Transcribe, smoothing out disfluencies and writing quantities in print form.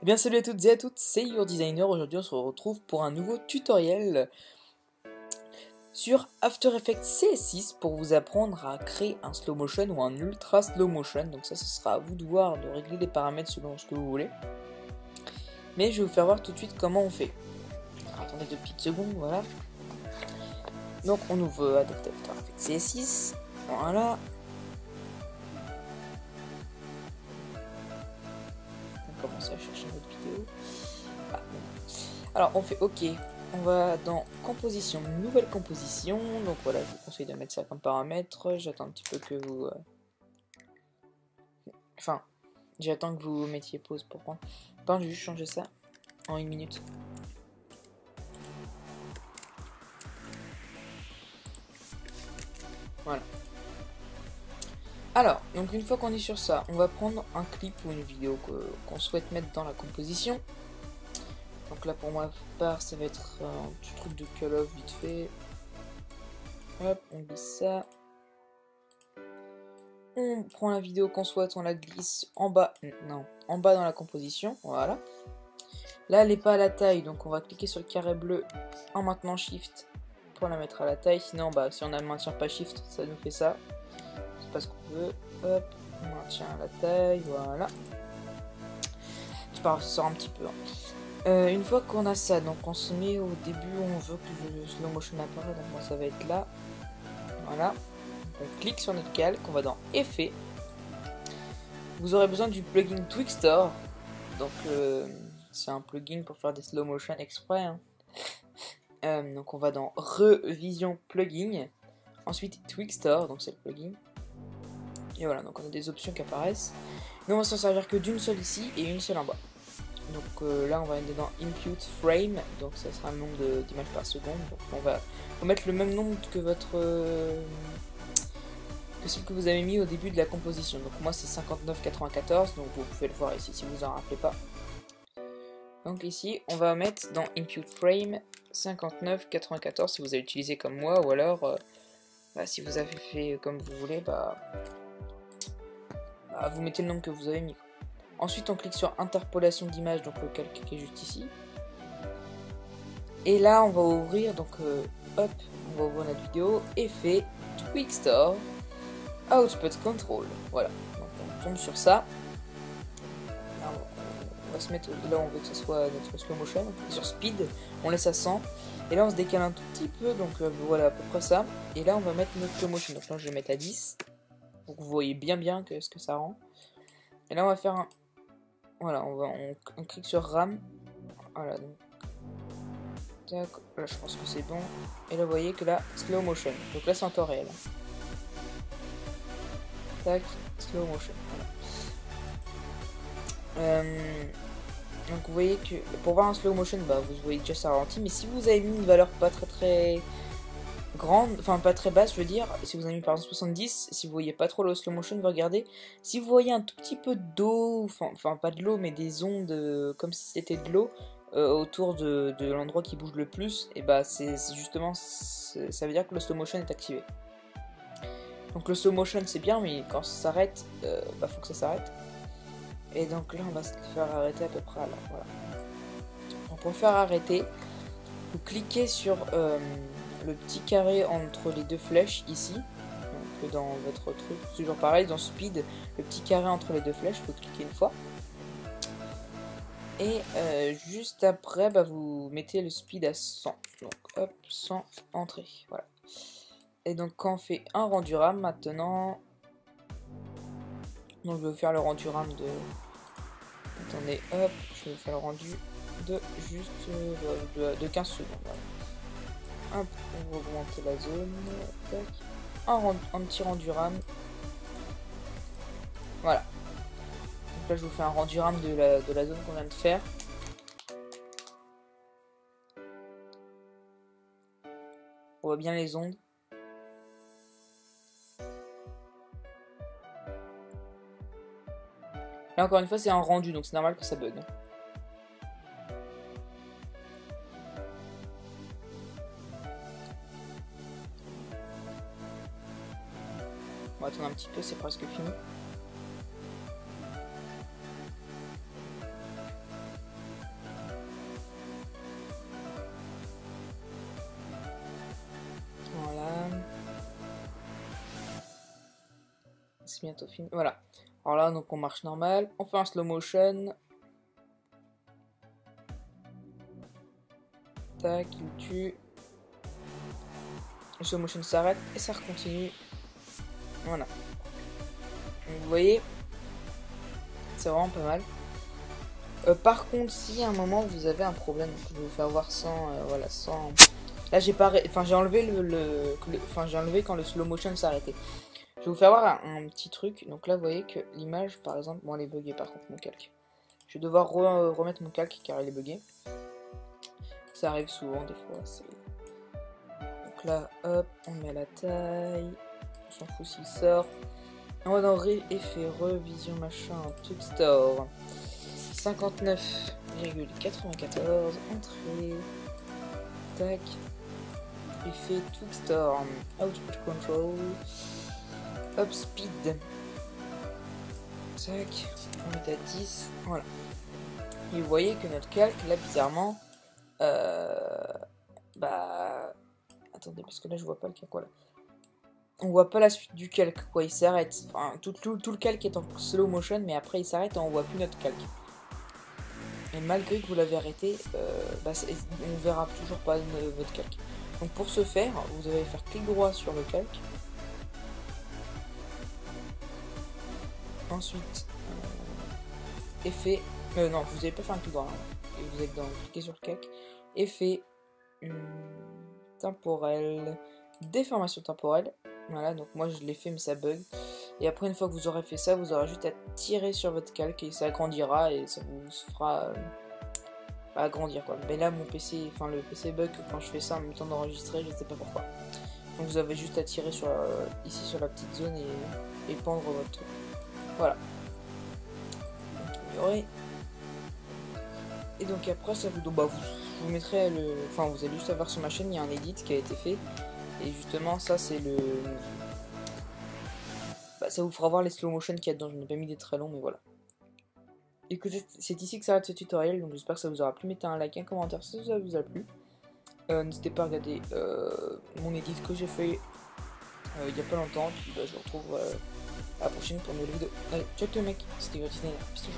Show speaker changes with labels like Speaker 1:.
Speaker 1: Eh bien salut à toutes et à toutes, c'est Your Designer. Aujourd'hui on se retrouve pour un nouveau tutoriel sur After Effects CS6 pour vous apprendre à créer un slow motion ou un ultra slow motion. Donc ça, ce sera à vous de voir, de régler les paramètres selon ce que vous voulez. Mais je vais vous faire voir tout de suite comment on fait. Alors, attendez 2 petites secondes, voilà. Donc on ouvre After Effects CS6, voilà. On commence à chercher notre vidéo. Ah, bon. Alors on fait OK. On va dans composition, nouvelle composition. Donc voilà, je vous conseille de mettre ça comme paramètre. J'attends un petit peu que vous... Enfin, j'attends que vous mettiez pause pour moi. Attends, je vais juste changer ça en 1 minute. Voilà. Alors, donc une fois qu'on est sur ça, on va prendre un clip ou une vidéo qu'on souhaite mettre dans la composition. Donc là pour moi part ça va être un petit truc de call off vite fait. Hop, on glisse ça. On prend la vidéo qu'on souhaite, on la glisse en bas, non, en bas dans la composition, voilà. Là elle n'est pas à la taille, donc on va cliquer sur le carré bleu en maintenant Shift pour la mettre à la taille. Sinon bah si on ne maintient pas Shift, ça nous fait ça. C'est pas ce qu'on veut. Hop, on maintient à la taille, voilà. C'est pas grave, ça sort un petit peu. Une fois qu'on a ça, donc on se met au début où on veut que le slow motion apparaisse, donc moi ça va être là, voilà. On clique sur notre calque, on va dans Effets. Vous aurez besoin du plugin Twixtor, donc c'est un plugin pour faire des slow motion exprès. Hein. Donc on va dans Revision Plugin, ensuite Twixtor, donc c'est le plugin. Et voilà, donc on a des options qui apparaissent. Mais on va s'en servir que d'une seule ici et une seule en bas. Donc là on va aller dans Input Frame, donc ça sera le nombre d'images par seconde. Donc on va mettre le même nombre que votre que celui que vous avez mis au début de la composition. Donc moi c'est 59,94, donc vous pouvez le voir ici si vous en rappelez pas. Donc ici on va mettre dans Input Frame 59,94 si vous avez utilisé comme moi, ou alors bah, si vous avez fait comme vous voulez, bah, vous mettez le nombre que vous avez mis. Ensuite on clique sur interpolation d'image, donc le calque qui est juste ici. Et là on va ouvrir, donc hop, on va ouvrir notre vidéo, effet, Twixtor, Output Control. Voilà, donc on tombe sur ça. Là, on va se mettre là où on veut que ce soit notre slow motion. On clique sur Speed, on laisse à 100. Et là on se décale un tout petit peu, donc voilà à peu près ça. Et là on va mettre notre slow motion, donc là je vais mettre à 10. Donc vous voyez bien ce que ça rend. Et là on va faire un... Voilà, on clique sur RAM. Voilà, donc tac, là je pense que c'est bon. Et là vous voyez que là, slow motion. Donc là c'est en temps réel. Tac, slow motion. Voilà. Donc vous voyez que pour voir un slow motion, bah vous voyez déjà ça ralenti. Mais si vous avez mis une valeur pas très grande, enfin pas très basse, je veux dire, si vous avez mis par exemple 70, si vous voyez pas trop le slow motion, vous regardez. Si vous voyez un tout petit peu d'eau, enfin pas de l'eau, mais des ondes comme si c'était de l'eau autour de l'endroit qui bouge le plus, et bah c'est justement, ça veut dire que le slow motion est activé. Donc le slow motion c'est bien, mais quand ça s'arrête, bah faut que ça s'arrête. Et donc là on va se faire arrêter à peu près là, voilà. Donc pour le faire arrêter, vous cliquez sur le petit carré entre les deux flèches ici. Donc dans votre truc, toujours pareil, dans Speed, le petit carré entre les deux flèches, vous cliquez une fois. Et juste après, bah, vous mettez le speed à 100. Donc hop, 100, entrée. Voilà. Et donc quand on fait un rendu RAM maintenant, donc je vais faire le rendu RAM de... Attendez, hop, je vais faire le rendu de juste de 15 secondes. Voilà. Hop, on va augmenter la zone. Tac. Un petit rendu RAM. Voilà. Donc là je vous fais un rendu RAM de la zone qu'on vient de faire. On voit bien les ondes. Là encore une fois c'est un rendu, donc c'est normal que ça bug. On va attendre un petit peu, c'est presque fini. c'est bientôt fini. Voilà. Alors là, donc on marche normal. On fait un slow motion. Tac, il me tue. Le slow motion s'arrête et ça recontinue. Voilà. Donc, vous voyez, c'est vraiment pas mal. Par contre, si à un moment vous avez un problème, je vais vous faire voir sans, voilà, sans. Là, j'ai pas, enfin, j'ai enlevé enfin, j'ai enlevé quand le slow motion s'est arrêté. Je vais vous faire voir un petit truc. Donc là, vous voyez que l'image, par exemple, bon, elle est buggée par contre mon calque. Je vais devoir remettre mon calque car il est buggé. Ça arrive souvent des fois. Donc là, hop, on met la taille. On s'en fout s'il sort. On va dans effet, revision, machin, tout store. 59,94. Entrée. Tac. Effet Tweak Storm. Output Control. Up Speed. Tac. On est à 10. Voilà. Et vous voyez que notre calque, là, bizarrement. Bah. Attendez, parce que là, je vois pas le calque. Voilà. On voit pas la suite du calque, quoi. Il s'arrête. Enfin, tout le calque est en slow motion, mais après, il s'arrête et on voit plus notre calque. Et malgré que vous l'avez arrêté, bah, on verra toujours pas votre calque. Donc pour ce faire, vous allez faire clic droit sur le calque. Ensuite, effet. Non, vous n'avez pas fait un clic droit. Hein. Et vous êtes cliquez sur le calque. Effet temporel. Déformation temporelle. Voilà, donc moi je l'ai fait, mais ça bug. Et après, une fois que vous aurez fait ça, vous aurez juste à tirer sur votre calque et ça agrandira et ça vous fera agrandir quoi. Mais là, mon PC, enfin le PC bug quand je fais ça en même temps d'enregistrer, je sais pas pourquoi. Donc vous avez juste à tirer sur ici sur la petite zone et pendre votre truc. Voilà. Donc, ignorer. Et donc après, ça vous, bah, vous mettrez le, enfin vous allez juste avoir sur ma chaîne, il y a un edit qui a été fait. Et justement, ça c'est le. Bah, ça vous fera voir les slow motion qu'il y a dedans. Je n'ai pas mis des très longs, mais voilà. Écoutez, c'est ici que s'arrête ce tutoriel. Donc j'espère que ça vous aura plu. Mettez un like, un commentaire si ça vous a plu. N'hésitez pas à regarder mon edit que j'ai fait il n'y a pas longtemps. Puis bah, je vous retrouve à la prochaine pour une nouvelle vidéo. Allez, ciao les mecs, c'était Gratiné, bisous.